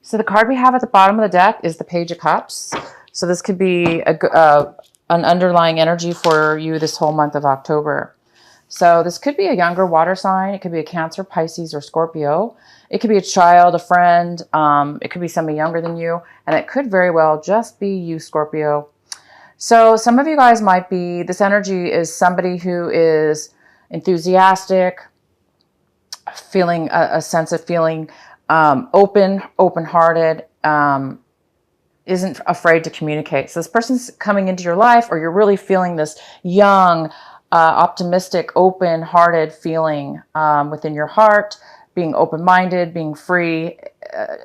So the card we have at the bottom of the deck is the Page of Cups. So this could be an underlying energy for you this whole month of October. So this could be a younger water sign. It could be a Cancer, Pisces, or Scorpio. It could be a child, a friend. It could be somebody younger than you. And it could very well just be you, Scorpio. So some of you guys might be, this energy is somebody who is enthusiastic, feeling a sense of feeling open-hearted, isn't afraid to communicate. So this person's coming into your life, or you're really feeling this young, optimistic, open-hearted feeling within your heart, being open-minded, being free,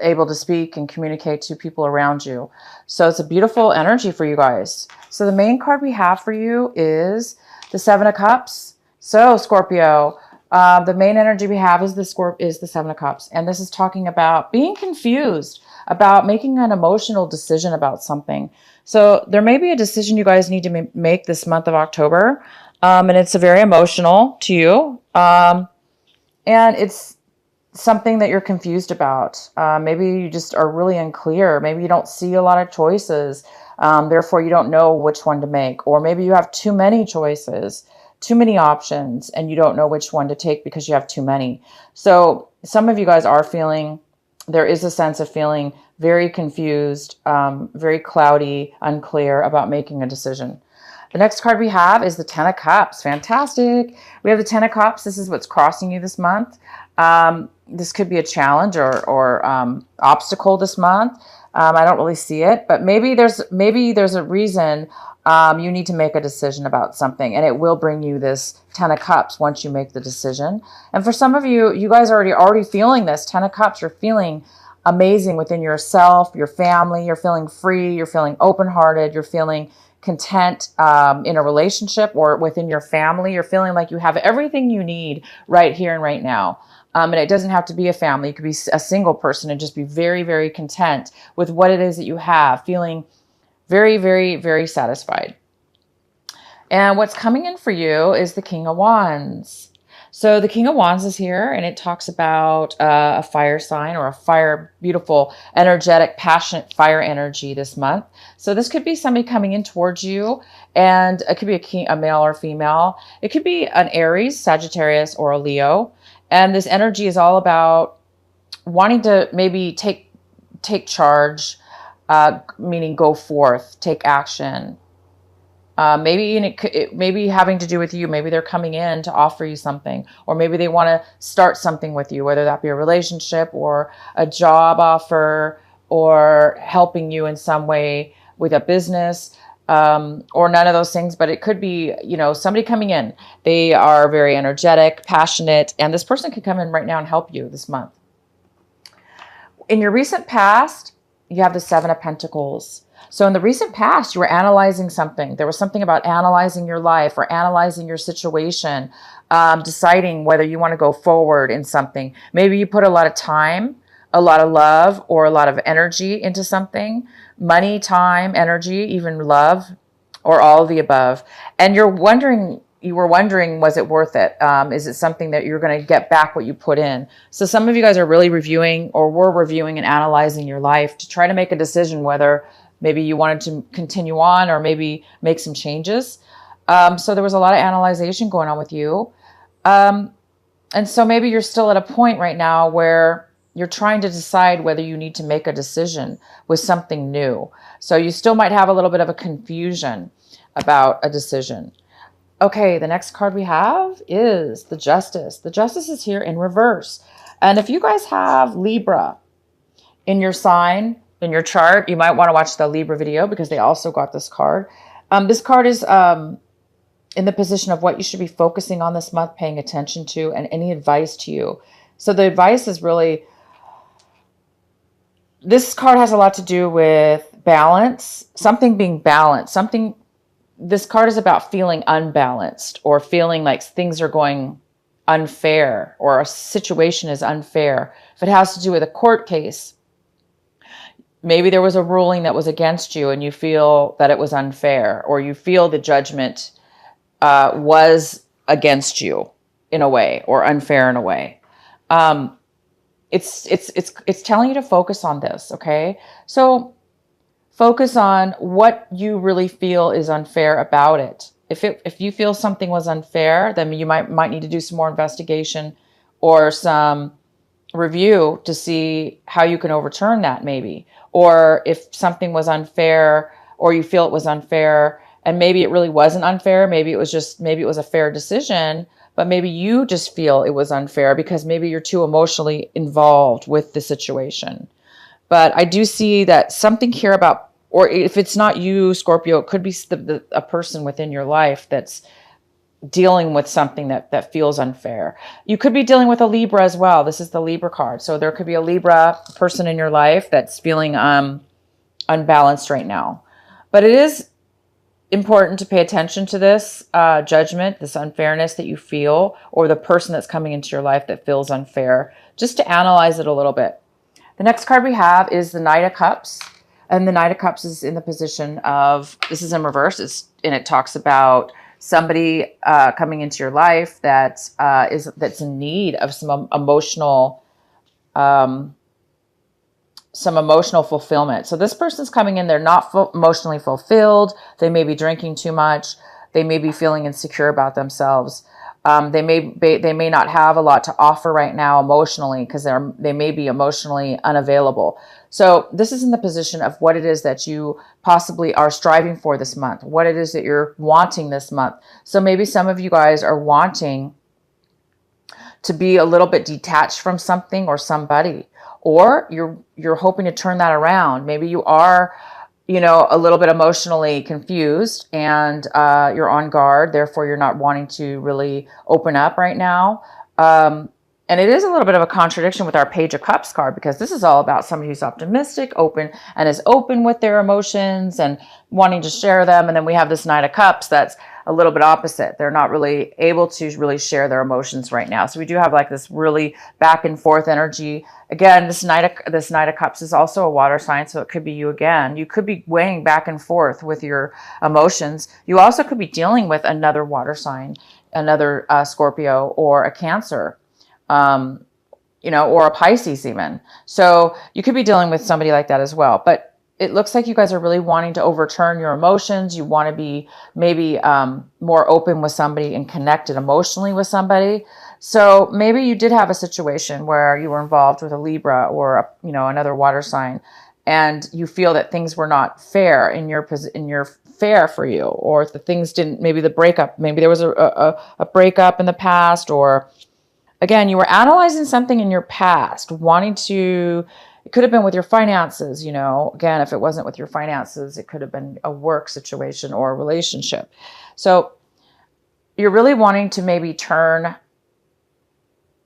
able to speak and communicate to people around you. So it's a beautiful energy for you guys. So the main card we have for you is the Seven of Cups. So Scorpio, the main energy we have is the Seven of Cups. And this is talking about being confused, about making an emotional decision about something. So there may be a decision you guys need to make this month of October. And it's very emotional to you. And it's something that you're confused about. Maybe you just are really unclear. Maybe you don't see a lot of choices. Therefore, you don't know which one to make. Or maybe you have too many choices, too many options, and you don't know which one to take because you have too many. So some of you guys are feeling, there is a sense of feeling very confused, very cloudy, unclear about making a decision. The next card we have is the Ten of Cups. Fantastic. We have the Ten of Cups. This is what's crossing you this month. This could be a challenge or obstacle this month. I don't really see it, but maybe there's a reason you need to make a decision about something, and it will bring you this Ten of Cups once you make the decision. And for some of you, you guys are already feeling this Ten of Cups. You're feeling amazing within yourself, your family. You're feeling free. You're feeling open-hearted. You're feeling content in a relationship or within your family. You're feeling like you have everything you need right here and right now. And it doesn't have to be a family. You could be a single person and just be very, very content with what it is that you have, feeling very, very, very satisfied. And what's coming in for you is the King of Wands. So the King of Wands is here, and it talks about a fire sign or a fire, beautiful, energetic, passionate fire energy this month. So this could be somebody coming in towards you, and it could be a male or female. It could be an Aries, Sagittarius, or a Leo. And this energy is all about wanting to maybe take charge, meaning go forth, take action. Maybe it may be having to do with you. Maybe they're coming in to offer you something, or maybe they want to start something with you, whether that be a relationship or a job offer or helping you in some way with a business, or none of those things. But it could be, somebody coming in. They are very energetic, passionate, and this person could come in right now and help you this month. In your recent past, you have the Seven of Pentacles. So in the recent past, you were analyzing something. There was something about analyzing your life or analyzing your situation, deciding whether you want to go forward in something. Maybe you put a lot of time, a lot of love, or a lot of energy into something. Money, time, energy, even love, or all of the above. And you were wondering, was it worth it? Is it something that you're going to get back what you put in? So some of you guys are really reviewing, or were reviewing and analyzing your life to try to make a decision whether maybe you wanted to continue on or maybe make some changes. So there was a lot of analyzation going on with you. And so maybe you're still at a point right now where you're trying to decide whether you need to make a decision with something new. So you still might have a little bit of a confusion about a decision. Okay, the next card we have is the Justice. The Justice is here in reverse. And if you guys have Libra in your sign, in your chart, you might want to watch the Libra video because they also got this card. This card is in the position of what you should be focusing on this month, paying attention to, and any advice to you. So the advice is really, this card has a lot to do with balance, something being balanced, this card is about feeling unbalanced or feeling like things are going unfair or a situation is unfair. If it has to do with a court case, maybe there was a ruling that was against you and you feel that it was unfair, or you feel the judgment was against you in a way or unfair in a way. it's telling you to focus on this. Okay. So focus on what you really feel is unfair about it. If you feel something was unfair, then you might need to do some more investigation or some review to see how you can overturn that, maybe. Or if something was unfair, or you feel it was unfair, and maybe it really wasn't unfair, maybe it was a fair decision, but maybe you just feel it was unfair because maybe you're too emotionally involved with the situation. But I do see that something here about, or if it's not you, Scorpio, it could be a person within your life that's dealing with something that feels unfair. You could be dealing with a Libra as well. This is the Libra card. So there could be a Libra person in your life that's feeling unbalanced right now. But it is important to pay attention to this judgment, this unfairness that you feel, or the person that's coming into your life that feels unfair, just to analyze it a little bit. The next card we have is the Knight of Cups. And the Knight of Cups is in the position of, this is in reverse, and it talks about somebody coming into your life that's in need of some emotional fulfillment. So this person's coming in, they're not emotionally fulfilled. They may be drinking too much. They may be feeling insecure about themselves. They may not have a lot to offer right now emotionally because they may be emotionally unavailable. So this is in the position of what it is that you possibly are striving for this month, what it is that you're wanting this month. So maybe some of you guys are wanting to be a little bit detached from something or somebody, or you're hoping to turn that around. Maybe you are, a little bit emotionally confused and you're on guard. Therefore, you're not wanting to really open up right now. And it is a little bit of a contradiction with our Page of Cups card, because this is all about somebody who's optimistic, open, and is open with their emotions and wanting to share them. And then we have this Knight of Cups that's a little bit opposite. They're not really able to really share their emotions right now. So we do have like this really back and forth energy. Again, this Knight of Cups is also a water sign, so it could be you again. You could be weighing back and forth with your emotions. You also could be dealing with another water sign, another Scorpio or a Cancer, or a Pisces even. So you could be dealing with somebody like that as well. But it looks like you guys are really wanting to overturn your emotions. You want to be maybe more open with somebody and connected emotionally with somebody. So maybe you did have a situation where you were involved with a Libra or another water sign, and you feel that things were not fair in your fair for you, or if the things didn't, maybe the breakup, maybe there was a breakup in the past, or again, you were analyzing something in your past, wanting to. It could have been with your finances, again, if it wasn't with your finances, it could have been a work situation or a relationship. So you're really wanting to maybe turn,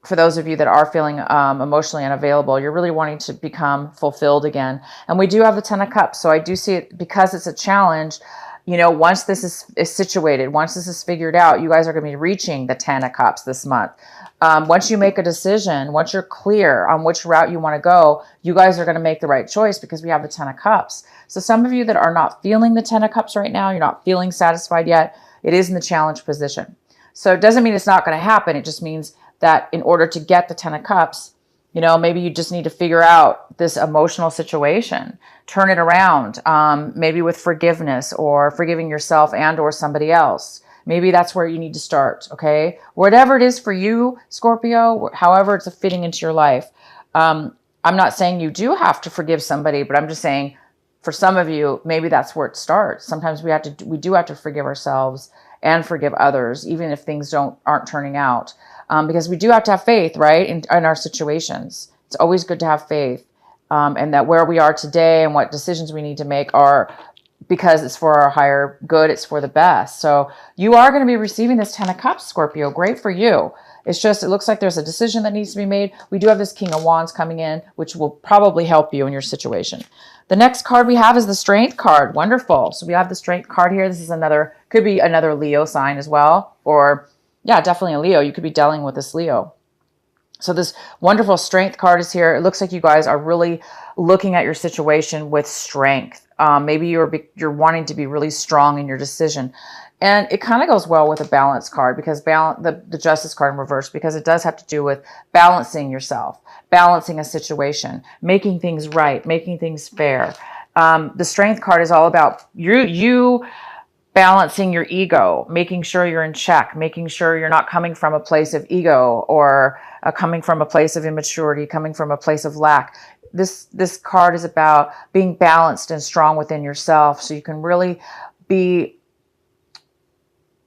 for those of you that are feeling emotionally unavailable, you're really wanting to become fulfilled again. And we do have the Ten of Cups. So I do see it, because it's a challenge, once this is situated, once this is figured out, you guys are going to be reaching the Ten of Cups this month. Once you make a decision, once you're clear on which route you want to go, you guys are going to make the right choice, because we have the Ten of Cups. So some of you that are not feeling the Ten of Cups right now, you're not feeling satisfied yet, it is in the challenge position. So it doesn't mean it's not going to happen. It just means that in order to get the Ten of Cups, maybe you just need to figure out this emotional situation, turn it around, maybe with forgiveness or forgiving yourself and or somebody else. Maybe that's where you need to start, okay? Whatever it is for you, Scorpio, however it's fitting into your life. I'm not saying you do have to forgive somebody, but I'm just saying for some of you, maybe that's where it starts. Sometimes we do have to forgive ourselves and forgive others, even if things aren't turning out. Because we do have to have faith, right, in our situations. It's always good to have faith, and that where we are today and what decisions we need to make are because it's for our higher good, it's for the best. So you are going to be receiving this Ten of Cups, Scorpio. Great for you. It's just, it looks like there's a decision that needs to be made. We do have this King of Wands coming in, which will probably help you in your situation. The next card we have is the Strength card. Wonderful. So we have the Strength card here. This is could be another Leo sign as well, or yeah, definitely a Leo. You could be dealing with this Leo. So this wonderful Strength card is here. It looks like you guys are really looking at your situation with strength. Maybe you're wanting to be really strong in your decision. And it kind of goes well with a balance card, because the justice card in reverse, because it does have to do with balancing yourself, balancing a situation, making things right, making things fair. The strength card is all about you balancing your ego, making sure you're in check, making sure you're not coming from a place of ego, or coming from a place of immaturity, coming from a place of lack. This card is about being balanced and strong within yourself, so you can really be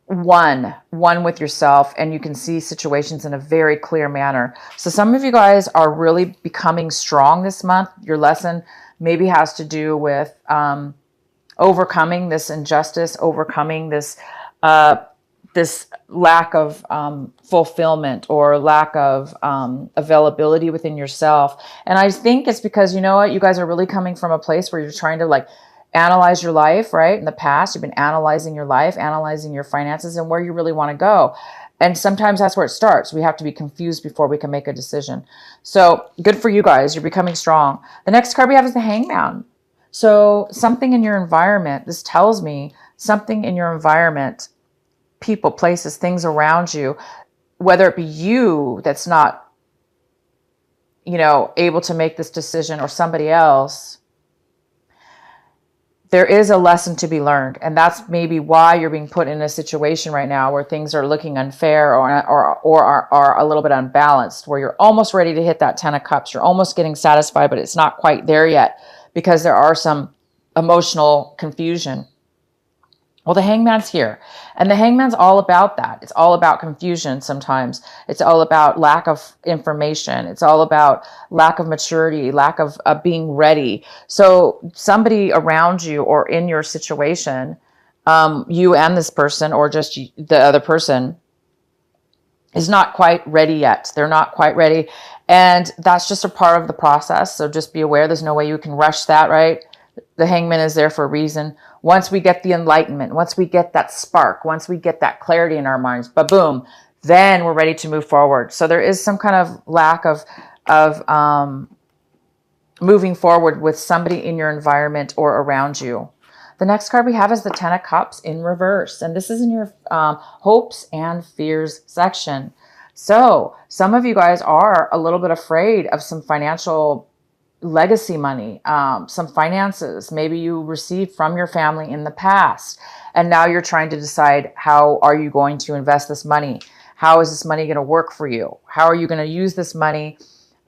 one with yourself, and you can see situations in a very clear manner. So some of you guys are really becoming strong this month. Your lesson maybe has to do with overcoming this injustice, overcoming this this lack of fulfillment, or lack of availability within yourself. And I think it's because, you know what, you guys are really coming from a place where you're trying to like analyze your life, right? In the past, you've been analyzing your life, analyzing your finances, and where you really want to go. And sometimes that's where it starts. We have to be confused before we can make a decision. So good for you guys. You're becoming strong. The next card we have is the Hangman. So something in your environment, this tells me something in your environment, people, places, things around you, whether it be you that's not, able to make this decision, or somebody else, there is a lesson to be learned. And that's maybe why you're being put in a situation right now where things are looking unfair, or are a little bit unbalanced, where you're almost ready to hit that 10 of Cups. You're almost getting satisfied, but it's not quite there yet, because there are some emotional confusion. Well, the Hangman's here, and the Hangman's all about that. It's all about confusion sometimes. It's all about lack of information. It's all about lack of maturity, lack of being ready. So somebody around you, or in your situation, you and this person, or just the other person, is not quite ready yet. They're not quite ready. And that's just a part of the process. So just be aware, there's no way you can rush that, right? The Hangman is there for a reason. Once we get the enlightenment, once we get that spark, once we get that clarity in our minds, ba-boom, then we're ready to move forward. So there is some kind of lack of moving forward with somebody in your environment or around you. The next card we have is the 10 of Cups in reverse. And this is in your hopes and fears section. So some of you guys are a little bit afraid of some financial legacy money, some finances maybe you received from your family in the past, and now you're trying to decide, how are you going to invest this money? How is this money going to work for you? How are you going to use this money,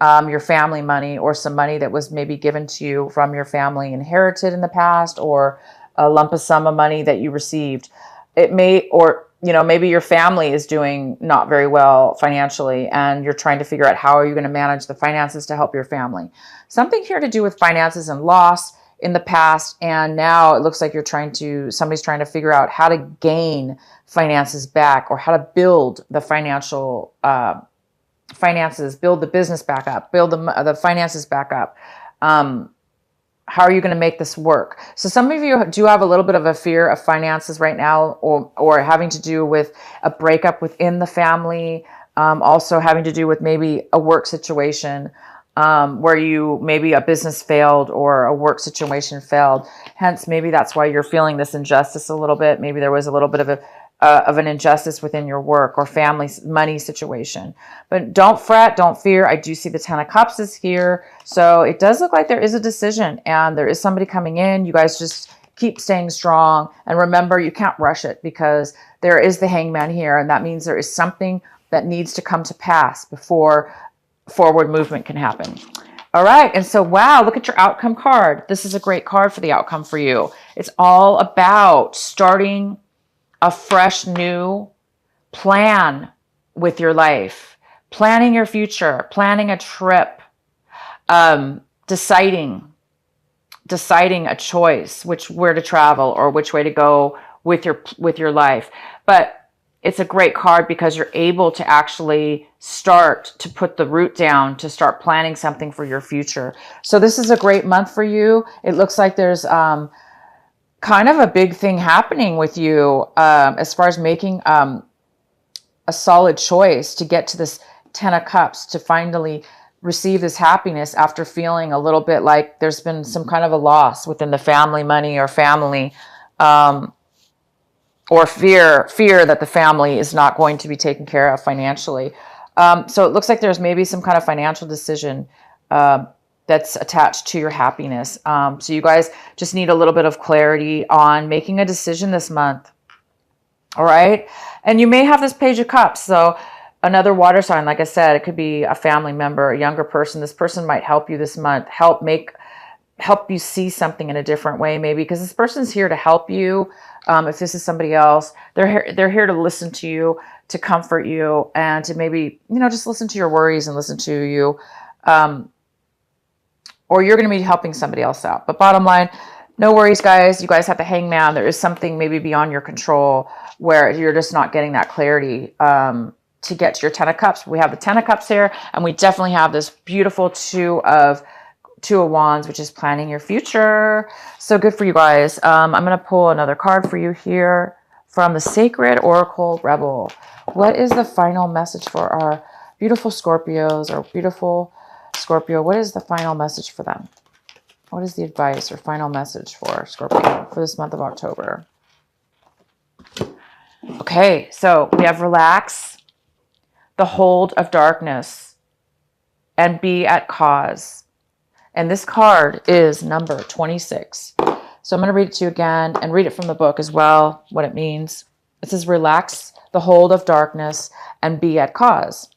your family money, or some money that was maybe given to you from your family, inherited in the past, or a lump of sum of money that you received? It may, or maybe your family is doing not very well financially, and you're trying to figure out, how are you going to manage the finances to help your family? Something here to do with finances and loss in the past, and now it looks like somebody's trying to figure out how to gain finances back, or how to build the financial finances, build the business back up, build the finances back up. How are you going to make this work? So some of you do have a little bit of a fear of finances right now, or having to do with a breakup within the family, also having to do with maybe a work situation, where maybe a business failed, or a work situation failed. Hence, maybe that's why you're feeling this injustice a little bit. Maybe there was a little bit of an injustice within your work or family money situation. But don't fret, don't fear. I do see the 10 of Cups is here. So it does look like there is a decision, and there is somebody coming in. You guys just keep staying strong. And remember, you can't rush it, because there is the Hangman here. And that means there is something that needs to come to pass before forward movement can happen. All right. And so, wow, look at your outcome card. This is a great card for the outcome for you. It's all about starting a fresh new plan with your life, planning your future, planning a trip, deciding a choice, where to travel, or which way to go with your life. But it's a great card, because you're able to actually start to put the root down, to start planning something for your future. So this is a great month for you. It looks like there's kind of a big thing happening with you, as far as making a solid choice to get to this 10 of Cups, to finally receive this happiness after feeling a little bit like there's been some kind of a loss within the family, money or family, or fear that the family is not going to be taken care of financially. So it looks like there's maybe some kind of financial decision that's attached to your happiness. So you guys just need a little bit of clarity on making a decision this month. All right. And you may have this Page of Cups. So another water sign, like I said, it could be a family member, a younger person. This person might help you this month, help you see something in a different way, maybe, because this person's here to help you. If this is somebody else, they're here to listen to you, to comfort you, and to maybe, just listen to your worries and listen to you. Or you're going to be helping somebody else out. But bottom line, no worries, guys. You guys have the Hangman. There is something maybe beyond your control where you're just not getting that clarity to get to your Ten of Cups. We have the Ten of Cups here, and we definitely have this beautiful Two of Wands, which is planning your future. So good for you guys. I'm going to pull another card for you here from the Sacred Oracle Rebel. What is the final message for our beautiful Scorpios, or beautiful Scorpio? What is the final message for them? What is the advice or final message for Scorpio for this month of October? Okay, so we have relax, the hold of darkness, and be at cause. And this card is number 26. So I'm going to read it to you again and read it from the book as well, what it means. It says, relax the hold of darkness and be at cause.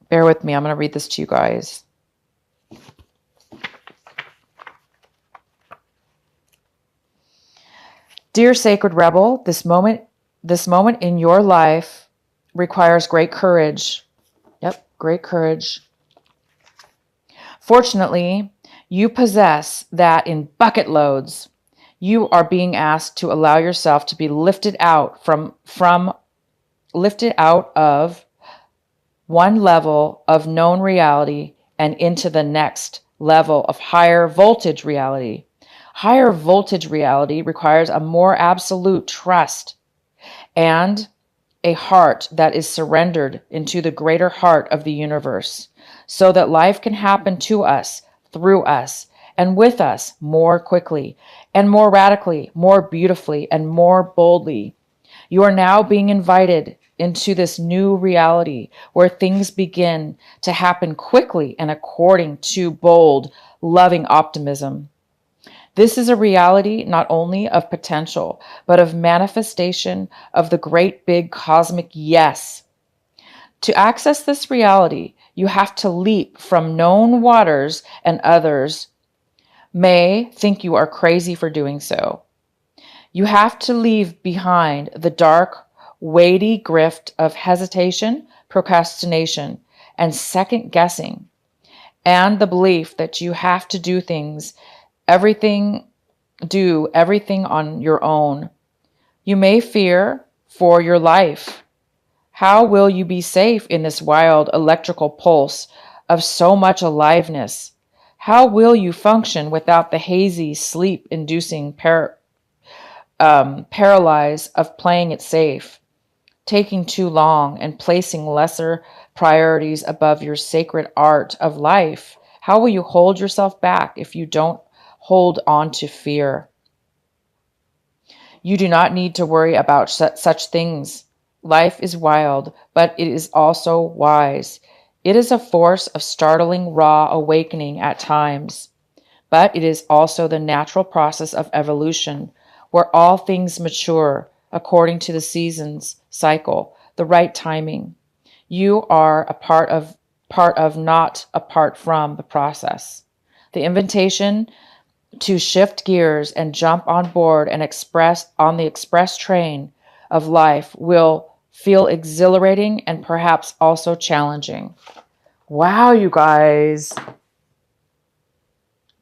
Bear with me. I'm going to read this to you guys. Dear Sacred Rebel, this moment in your life requires great courage. Yep, great courage. Fortunately, you possess that in bucket loads. You are being asked to allow yourself to be lifted out of one level of known reality and into the next level of higher voltage reality. Higher voltage reality requires a more absolute trust and a heart that is surrendered into the greater heart of the universe, so that life can happen to us, through us, and with us more quickly and more radically, more beautifully, and more boldly. You are now being invited into this new reality where things begin to happen quickly and according to bold, loving optimism. This is a reality not only of potential, but of manifestation of the great big cosmic yes. To access this reality, you have to leap from known waters, and others may think you are crazy for doing so. You have to leave behind the dark, weighty grift of hesitation, procrastination, and second guessing, and the belief that you have to do everything on your own. You may fear for your life. How will you be safe in this wild electrical pulse of so much aliveness? How will you function without the hazy, sleep-inducing paralyze of playing it safe, taking too long, and placing lesser priorities above your sacred art of life? How will you hold yourself back if you don't hold on to fear? You do not need to worry about such things. Life is wild, but it is also wise. It is a force of startling, raw awakening at times, but it is also the natural process of evolution, where all things mature according to the seasons cycle, the right timing. You are a part of, not apart from the process. The invitation to shift gears and jump on board and on the express train of life will feel exhilarating and perhaps also challenging. Wow, you guys.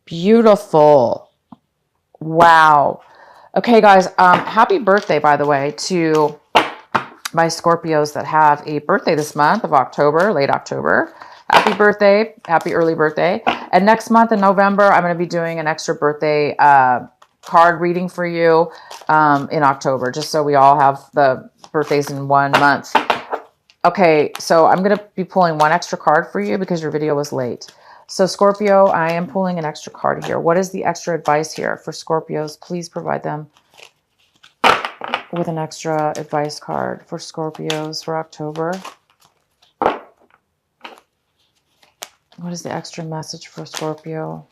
Beautiful. Wow. Okay, guys, happy birthday, by the way, to my Scorpios that have a birthday this month of October, late October. Happy birthday. Happy early birthday. And next month in November, I'm going to be doing an extra birthday card reading for you in October, just so we all have the birthdays in 1 month. Okay, so I'm going to be pulling one extra card for you because your video was late. So Scorpio, I am pulling an extra card here. What is the extra advice here for Scorpios? Please provide them with an extra advice card for Scorpios for October. What is the extra message for Scorpio?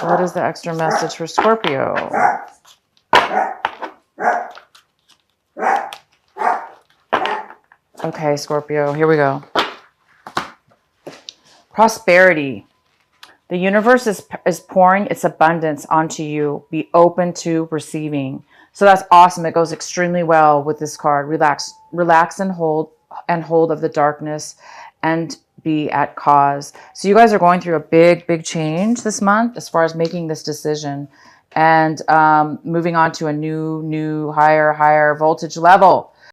What is the extra message for Scorpio? Okay, Scorpio, here we go. Prosperity. The universe is pouring its abundance onto you. Be open to receiving. So that's awesome. It goes extremely well with this card. Relax and hold of the darkness and be at cause. So you guys are going through a big change this month as far as making this decision and moving on to a new, higher voltage level.